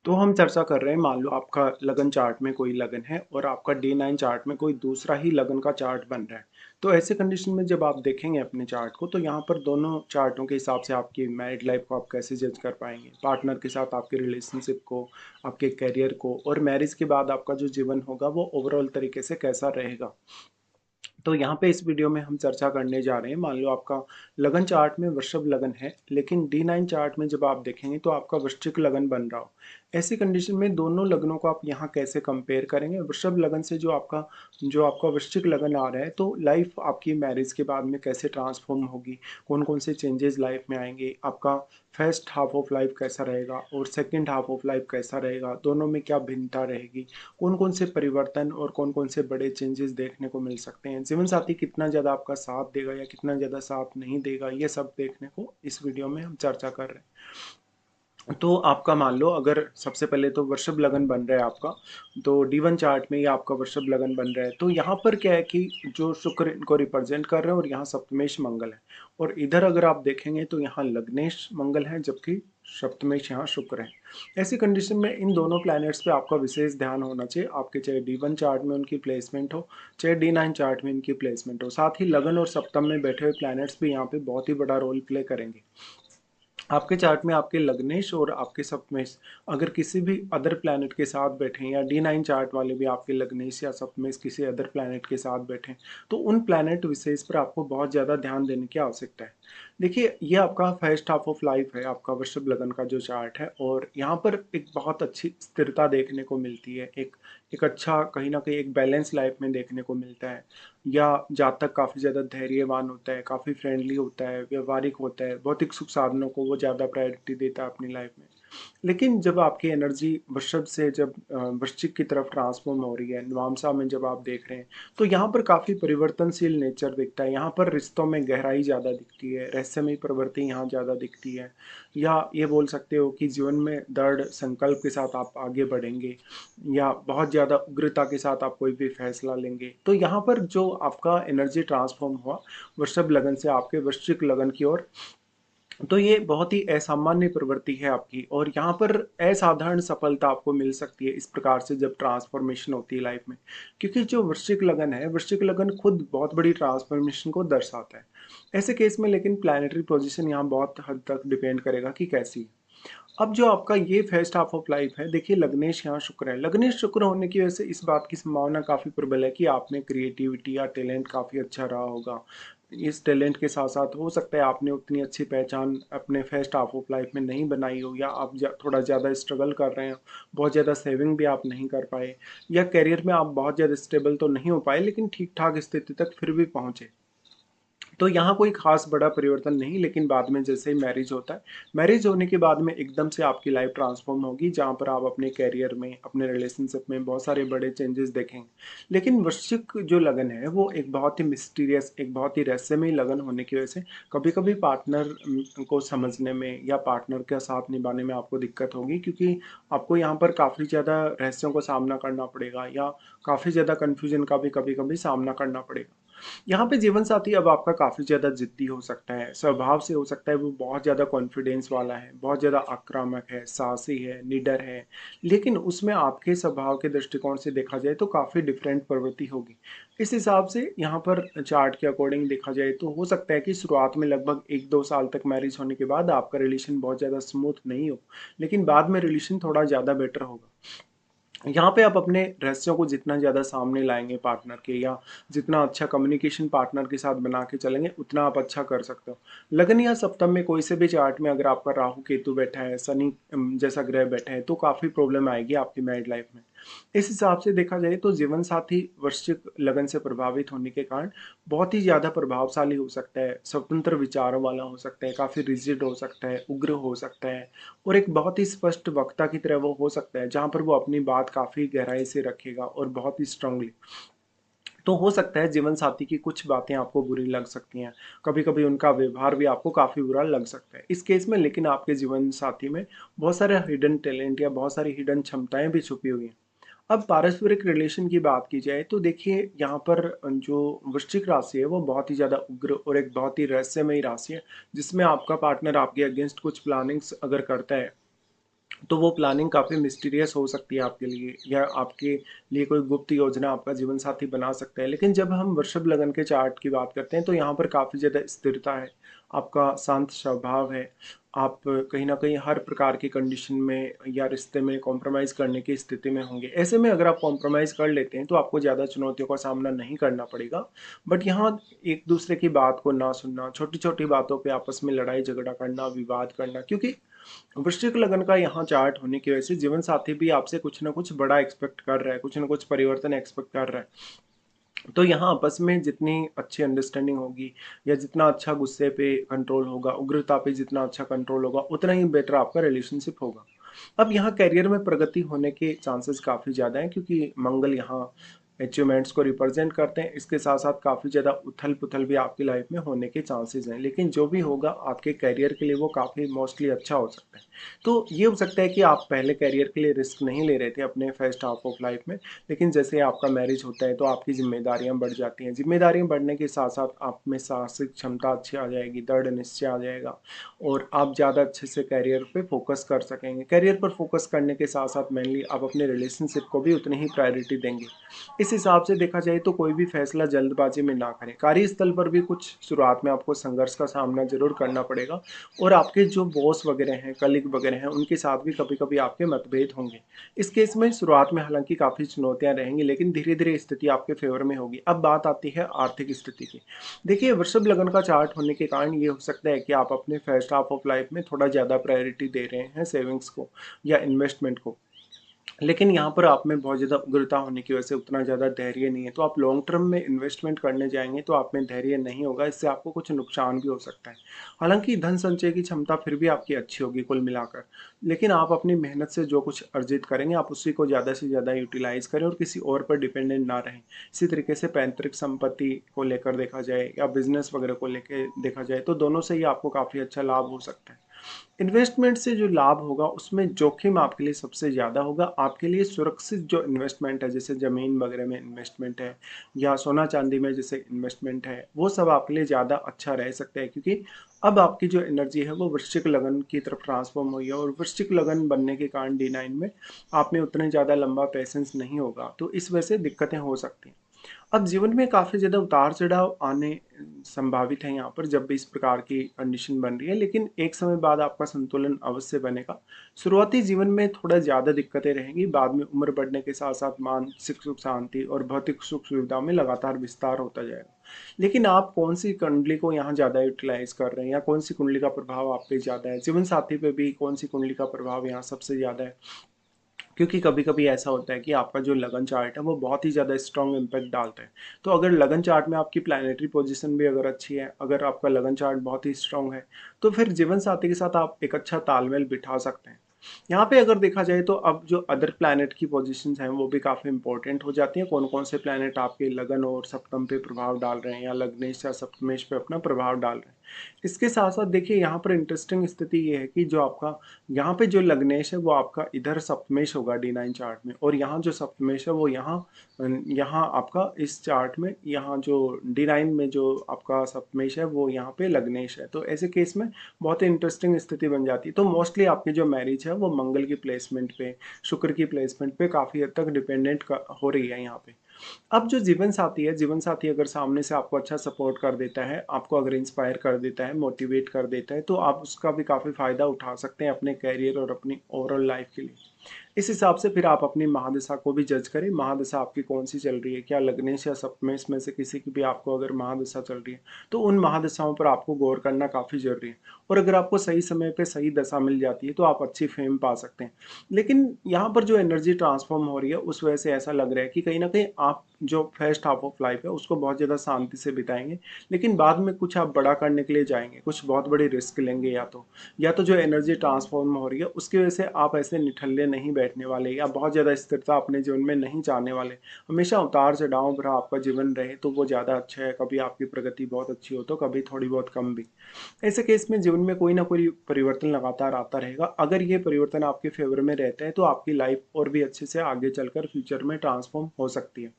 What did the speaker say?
तो हम चर्चा कर रहे हैं, मान लो आपका लगन चार्ट में कोई लगन है और आपका डे 9 चार्ट में कोई दूसरा ही लगन का चार्ट बन रहा है। तो ऐसे कंडीशन में जब आप देखेंगे अपने चार्ट को, तो यहाँ पर दोनों चार्टों के हिसाब से आपकी मैरिड लाइफ को आप कैसे जज कर पाएंगे, पार्टनर के साथ आपके रिलेशनशिप को, आपके करियर को, और मैरिज के बाद आपका जो जीवन होगा वो ओवरऑल तरीके से कैसा रहेगा। तो यहाँ पे इस वीडियो में हम चर्चा करने जा रहे हैं, मान लो आपका लगन चार्ट में वृषभ लगन है, लेकिन D9 चार्ट में जब आप देखेंगे तो आपका वृश्चिक लगन बन रहा हो। ऐसी कंडीशन में दोनों लगनों को आप यहाँ कैसे कंपेयर करेंगे, वृषभ लगन से जो आपका वृश्चिक लगन आ रहा है, तो लाइफ आपकी मैरिज के बाद में कैसे ट्रांसफॉर्म होगी, कौन कौन से चेंजेस लाइफ में आएंगे, आपका फर्स्ट हाफ ऑफ लाइफ कैसा रहेगा और सेकेंड हाफ ऑफ लाइफ कैसा रहेगा, दोनों में क्या भिन्नता रहेगी, कौन कौन से परिवर्तन और कौन कौन से बड़े चेंजेस देखने को मिल सकते हैं, जीवन साथी कितना ज़्यादा आपका साथ देगा या कितना ज़्यादा साथ नहीं देगा, ये सब देखने को इस वीडियो में हम चर्चा कर रहे हैं। तो आपका मान लो, अगर सबसे पहले तो वृषभ लगन बन रहा है आपका, तो D1 चार्ट में ये आपका वृषभ लगन बन रहा है। तो यहाँ पर क्या है कि जो शुक्र इनको रिप्रेजेंट कर रहे हैं और यहाँ सप्तमेश मंगल है, और इधर अगर आप देखेंगे तो यहाँ लग्नेश मंगल है जबकि सप्तमेश यहाँ शुक्र है। ऐसी कंडीशन में इन दोनों प्लैनेट्स पे आपका विशेष ध्यान होना चाहिए, आपके चाहे D1 चार्ट में उनकी प्लेसमेंट हो, चाहे D9 चार्ट में इनकी प्लेसमेंट हो। साथ ही लगन और सप्तम में बैठे हुए प्लैनेट्स भी यहाँ पे बहुत ही बड़ा रोल प्ले करेंगे। आपके चार्ट में आपके लग्नेश और आपके सप्तमेश अगर किसी भी अदर प्लैनेट के साथ बैठे हैं, या D9 चार्ट वाले भी आपके लग्नेश या सप्तमेश किसी अदर प्लैनेट के साथ बैठे हैं, तो उन प्लैनेट विशेष पर आपको बहुत ज़्यादा ध्यान देने की आवश्यकता है। देखिए, ये आपका फर्स्ट हाफ ऑफ लाइफ है, आपका वृषभ लगन का जो चार्ट है, और यहाँ पर एक बहुत अच्छी स्थिरता देखने को मिलती है, एक एक अच्छा कहीं ना कहीं एक बैलेंस लाइफ में देखने को मिलता है। या जातक काफ़ी ज़्यादा धैर्यवान होता है, काफ़ी फ्रेंडली होता है, व्यवहारिक होता है, भौतिक सुख साधनों को वो ज़्यादा प्रायोरिटी देता है अपनी लाइफ में। लेकिन जब आपकी एनर्जी वृषभ से जब वृश्चिक की तरफ ट्रांसफॉर्म हो रही है, नवांशा में जब आप देख रहे हैं, तो यहाँ पर काफ़ी परिवर्तनशील नेचर दिखता है। यहाँ पर रिश्तों में गहराई ज़्यादा दिखती है, रहस्यमय प्रवृत्ति यहाँ ज़्यादा दिखती है। या ये बोल सकते हो कि जीवन में दृढ़ संकल्प के साथ आप आगे बढ़ेंगे, या बहुत ज़्यादा उग्रता के साथ आप कोई भी फैसला लेंगे। तो यहाँ पर जो आपका एनर्जी ट्रांसफॉर्म हुआ वृषभ लगन से आपके वृश्चिक लगन की ओर, तो ये बहुत ही असामान्य प्रवृत्ति है आपकी, और यहाँ पर असाधारण सफलता आपको मिल सकती है इस प्रकार से जब ट्रांसफॉर्मेशन होती है लाइफ में। क्योंकि जो वृश्चिक लगन है, वृश्चिक लगन खुद बहुत बड़ी ट्रांसफॉर्मेशन को दर्शाता है। ऐसे केस में लेकिन प्लानिटरी पोजीशन यहाँ बहुत हद तक डिपेंड करेगा कि कैसी है। अब जो आपका ये फर्स्ट हाफ ऑफ लाइफ है, देखिए लग्नेश यहाँ शुक्र है, लग्नेश शुक्र होने की वजह से इस बात की संभावना काफ़ी प्रबल है कि आप में क्रिएटिविटी या टैलेंट काफ़ी अच्छा रहा होगा। इस टैलेंट के साथ साथ हो सकता है आपने उतनी अच्छी पहचान अपने फर्स्ट हाफ ऑफ लाइफ में नहीं बनाई हो, या आप थोड़ा ज़्यादा स्ट्रगल कर रहे हो, बहुत ज़्यादा सेविंग भी आप नहीं कर पाए, या करियर में आप बहुत ज़्यादा स्टेबल तो नहीं हो पाए लेकिन ठीक ठाक स्थिति तक फिर भी पहुँचे। तो यहाँ कोई खास बड़ा परिवर्तन नहीं, लेकिन बाद में जैसे ही मैरिज होता है, मैरिज होने के बाद में एकदम से आपकी लाइफ ट्रांसफॉर्म होगी, जहाँ पर आप अपने करियर में, अपने रिलेशनशिप में बहुत सारे बड़े चेंजेस देखेंगे। लेकिन वृश्चिक जो लगन है वो एक बहुत ही मिस्टीरियस, एक बहुत ही रहस्यमय लगन होने की वजह से कभी कभी पार्टनर को समझने में या पार्टनर का साथ निभाने में आपको दिक्कत होगी, क्योंकि आपको यहाँ पर काफ़ी ज़्यादा रहस्यों को सामना करना पड़ेगा, या काफ़ी ज़्यादा कन्फ्यूजन का भी कभी कभी सामना करना पड़ेगा। यहाँ पे जीवन साथी अब आपका काफ़ी ज़्यादा ज़िद्दी हो सकता है, स्वभाव से हो सकता है वो बहुत ज़्यादा कॉन्फिडेंस वाला है, बहुत ज़्यादा आक्रामक है, साहसी है, निडर है। लेकिन उसमें आपके स्वभाव के दृष्टिकोण से देखा जाए तो काफ़ी डिफरेंट प्रवृत्ति होगी। इस हिसाब से यहाँ पर चार्ट के अकॉर्डिंग देखा जाए तो हो सकता है कि शुरुआत में लगभग 1-2 साल तक मैरिज होने के बाद आपका रिलेशन बहुत ज़्यादा स्मूथ नहीं हो, लेकिन बाद में रिलेशन थोड़ा ज़्यादा बेटर होगा। यहाँ पे आप अपने रहस्यों को जितना ज़्यादा सामने लाएंगे पार्टनर के, या जितना अच्छा कम्युनिकेशन पार्टनर के साथ बना के चलेंगे, उतना आप अच्छा कर सकते हो। लगन या सप्तम में कोई से भी चार्ट में अगर आपका राहु केतु बैठा है, शनि जैसा ग्रह बैठा है, तो काफ़ी प्रॉब्लम आएगी आपकी मैरिड लाइफ में। इस हिसाब से देखा जाए तो जीवन साथी वृश्चिक लगन से प्रभावित होने के कारण बहुत ही ज़्यादा प्रभावशाली हो सकता है, स्वतंत्र विचारों वाला हो सकता है, काफ़ी रिजिड हो सकता है, उग्र हो सकता है, और एक बहुत ही स्पष्ट वक्ता की तरह वो हो सकता है, जहाँ पर वो अपनी बात काफ़ी गहराई से रखेगा और बहुत ही स्ट्रांगली। तो हो सकता है जीवन साथी की कुछ बातें आपको बुरी लग सकती हैं, कभी कभी उनका व्यवहार भी आपको काफ़ी बुरा लग सकता है इस केस में, लेकिन आपके जीवन साथी में बहुत सारे हिडन टैलेंट या बहुत सारी हिडन क्षमताएं भी छुपी हुई हैं। अब पारस्परिक रिलेशन की बात की जाए तो देखिए, यहाँ पर जो वृश्चिक राशि है वो बहुत ही ज़्यादा उग्र और एक बहुत ही रहस्यमयी राशि है, जिसमें आपका पार्टनर आपके अगेंस्ट कुछ प्लानिंग्स अगर करता है, तो वो प्लानिंग काफ़ी मिस्टीरियस हो सकती है आपके लिए, या आपके लिए कोई गुप्त योजना आपका जीवन साथी बना सकता है। लेकिन जब हम वृषभ लगन के चार्ट की बात करते हैं तो यहाँ पर काफ़ी ज़्यादा स्थिरता है, आपका शांत स्वभाव है, आप कहीं न कहीं हर प्रकार की कंडीशन में या रिश्ते में कॉम्प्रोमाइज़ करने की स्थिति में होंगे। ऐसे में अगर आप कॉम्प्रोमाइज़ कर लेते हैं तो आपको ज़्यादा चुनौतियों का सामना नहीं करना पड़ेगा। बट यहाँ एक-दूसरे की बात को ना सुनना, छोटी-छोटी बातों पे आपस में लड़ाई-झगड़ा करना, विवाद करना, क्योंकि वृश्चिक लगन का यहाँ चार्ट होने की वजह से जीवन साथी भी आपसे कुछ ना कुछ बड़ा एक्सपेक्ट कर रहा है, कुछ ना कुछ परिवर्तन एक्सपेक्ट कर रहा है। तो यहाँ आपस में जितनी अच्छी अंडरस्टैंडिंग होगी, या जितना अच्छा गुस्से पे कंट्रोल होगा, उग्रता पे जितना अच्छा कंट्रोल होगा, उतना ही बेटर आपका रिलेशनशिप होगा। अब यहाँ करियर में प्रगति होने के चांसेस काफ़ी ज़्यादा हैं, क्योंकि मंगल यहाँ अचीवमेंट्स को रिप्रेजेंट करते हैं। इसके साथ-साथ काफ़ी ज़्यादा उथल-पुथल भी आपकी लाइफ में होने के चांसेस हैं। लेकिन जो भी होगा आपके करियर के लिए वो काफ़ी मोस्टली अच्छा हो सकता है। तो ये हो सकता है कि आप पहले करियर के लिए रिस्क नहीं ले रहे थे अपने फर्स्ट हाफ ऑफ लाइफ में, लेकिन जैसे आपका मैरिज होता है तो आपकी ज़िम्मेदारियाँ बढ़ जाती हैं। ज़िम्मेदारियाँ बढ़ने के साथ-साथ आप में साहसिक क्षमता अच्छी आ जाएगी, दृढ़ निश्चय आ जाएगा, और आप ज़्यादा अच्छे से करियर पे फ़ोकस कर सकेंगे। करियर पर फ़ोकस करने के साथ-साथ मेनली आप अपने रिलेशनशिप को भी उतनी ही प्रायोरिटी देंगे। इस हिसाब से देखा जाए तो कोई भी फैसला जल्दबाजी में ना करें। कार्यस्थल पर भी कुछ शुरुआत में आपको संघर्ष का सामना ज़रूर करना पड़ेगा, और आपके जो बॉस वगैरह हैं, कलीग वगैरह हैं, उनके साथ भी कभी-कभी आपके मतभेद होंगे। इस केस में शुरुआत में हालाँकि काफ़ी चुनौतियाँ रहेंगी, लेकिन धीरे-धीरे स्थिति आपके फ़ेवर में होगी। अब बात आती है आर्थिक स्थिति की। देखिए, वृषभ लगन का चार्ट होने के कारण ये हो सकता है कि आप अपने फर्स्ट हाफ ऑफ लाइफ में थोड़ा ज़्यादा प्रायोरिटी दे रहे हैं सेविंग्स को या इन्वेस्टमेंट को। लेकिन यहाँ पर आप में बहुत ज़्यादा उग्रता होने की वजह से उतना ज़्यादा धैर्य नहीं है, तो आप लॉन्ग टर्म में इन्वेस्टमेंट करने जाएँगे तो आप में धैर्य नहीं होगा, इससे आपको कुछ नुकसान भी हो सकता है। हालाँकि धन संचय की क्षमता फिर भी आपकी अच्छी होगी कुल मिलाकर, लेकिन आप अपनी मेहनत से जो कुछ अर्जित करेंगे, आप उसी को ज़्यादा से ज़्यादा यूटिलाइज़ करें और किसी और पर डिपेंडेंट ना रहें। इसी तरीके से पैतृक संपत्ति को लेकर देखा जाए या बिज़नेस वगैरह को लेके देखा जाए, तो दोनों से ही आपको काफ़ी अच्छा लाभ हो सकता है। इन्वेस्टमेंट से जो लाभ होगा उसमें जोखिम आपके लिए सबसे ज़्यादा होगा। आपके लिए सुरक्षित जो इन्वेस्टमेंट है, जैसे ज़मीन वगैरह में इन्वेस्टमेंट है या सोना-चांदी में जैसे इन्वेस्टमेंट है, वो सब आपके लिए ज़्यादा अच्छा रह सकता है, क्योंकि अब आपकी जो एनर्जी है वो वृश्चिक लगन की तरफ ट्रांसफ़ॉर्म हुई है, और वृश्चिक लगन बनने के कारण D9 में आप में उतने ज़्यादा लंबा पेशेंस नहीं होगा, तो इस वजह से दिक्कतें हो सकती हैं। अब जीवन में काफ़ी ज़्यादा उतार-चढ़ाव आने संभावित है यहाँ पर, जब भी इस प्रकार की कंडीशन बन रही है, लेकिन एक समय बाद आपका संतुलन अवश्य बनेगा। शुरुआती जीवन में थोड़ा ज़्यादा दिक्कतें रहेंगी, बाद में उम्र बढ़ने के साथ-साथ मानसिक सुख शांति और भौतिक सुख-सुविधा में लगातार विस्तार होता जाएगा। लेकिन आप कौन-सी कुंडली को यहाँ ज़्यादा यूटिलाइज़ कर रहे हैं, या कौन-सी कुंडली का प्रभाव आप पे ज़्यादा है? जीवन साथी पे भी कौन-सी कुंडली का प्रभाव यहाँ सबसे ज़्यादा है? क्योंकि कभी-कभी ऐसा होता है कि आपका जो लगन चार्ट है वो बहुत ही ज़्यादा स्ट्रॉन्ग इम्पैक्ट डालता है। तो अगर लगन चार्ट में आपकी प्लैनेटरी पोज़ीशन भी अगर अच्छी है, अगर आपका लगन चार्ट बहुत ही स्ट्रॉन्ग है, तो फिर जीवन साथी के साथ आप एक अच्छा तालमेल बिठा सकते हैं। यहाँ पे अगर देखा जाए तो अब जो अदर प्लैनेट की पोज़ीशंस हैं वो भी काफ़ी इम्पोर्टेंट हो जाती हैं। कौन-कौन से प्लैनेट आपके लगन और सप्तम पे प्रभाव डाल रहे हैं, या लग्नेश या सप्तमेश पे अपना प्रभाव डाल रहे हैं। इसके साथ-साथ देखिए, यहाँ पर इंटरेस्टिंग स्थिति ये है कि जो आपका यहाँ पे जो लग्नेश है वो आपका इधर सप्तमेश होगा D9 चार्ट में, और यहाँ जो सप्तमेश है वो यहाँ आपका इस चार्ट में, यहाँ जो D9 में जो आपका सप्तमेश है वो यहाँ पे लग्नेश है। तो ऐसे केस में बहुत ही इंटरेस्टिंग स्थिति बन जाती है। तो मोस्टली आपकी जो मैरिज है वो मंगल की प्लेसमेंट पे, शुक्र की प्लेसमेंट पे काफ़ी हद तक डिपेंडेंट हो रही है यहाँ पे। अब जो जीवन साथी है, जीवन साथी अगर सामने से आपको अच्छा सपोर्ट कर देता है, आपको अगर इंस्पायर कर देता है, मोटिवेट कर देता है, तो आप उसका भी काफ़ी फ़ायदा उठा सकते हैं अपने करियर और अपनी ओवरऑल लाइफ के लिए। इस हिसाब से फिर आप अपनी महादशा को भी जज करें, महादशा आपकी कौन-सी चल रही है, क्या लग्नेश या सप्तमेश में से किसी की भी आपको अगर महादशा चल रही है, तो उन महादशाओं पर आपको गौर करना काफ़ी ज़रूरी है। और अगर आपको सही समय पे सही दशा मिल जाती है, तो आप अच्छी फ़ेम पा सकते हैं। लेकिन यहाँ पर जो एनर्जी ट्रांसफ़ॉर्म हो रही है, उस वजह से ऐसा लग रहा है कि कहीं न कहीं आप जो फर्स्ट हाफ ऑफ लाइफ है, उसको बहुत ज़्यादा शांति से बिताएँगे, लेकिन बाद में कुछ आप बड़ा करने के लिए जाएँगे, कुछ बहुत बड़ी रिस्क लेंगे, या तो जो एनर्जी ट्रांसफ़ॉर्म हो रही है उसकी वजह से आप ऐसे निठल्ले नहीं बैठने वाले, या बहुत ज़्यादा स्थिरता अपने जीवन में नहीं चाहने वाले। हमेशा उतार-चढ़ाव भरा आपका जीवन रहे तो वो ज़्यादा अच्छा है, कभी आपकी प्रगति बहुत अच्छी हो तो कभी थोड़ी बहुत कम भी। ऐसे केस में जीवन में कोई ना कोई परिवर्तन लगातार आता रहेगा। अगर ये परिवर्तन आपके फ़ेवर में रहते हैं तो आपकी लाइफ़ और भी अच्छे से आगे चलकर फ्यूचर में ट्रांसफ़ॉर्म हो सकती है।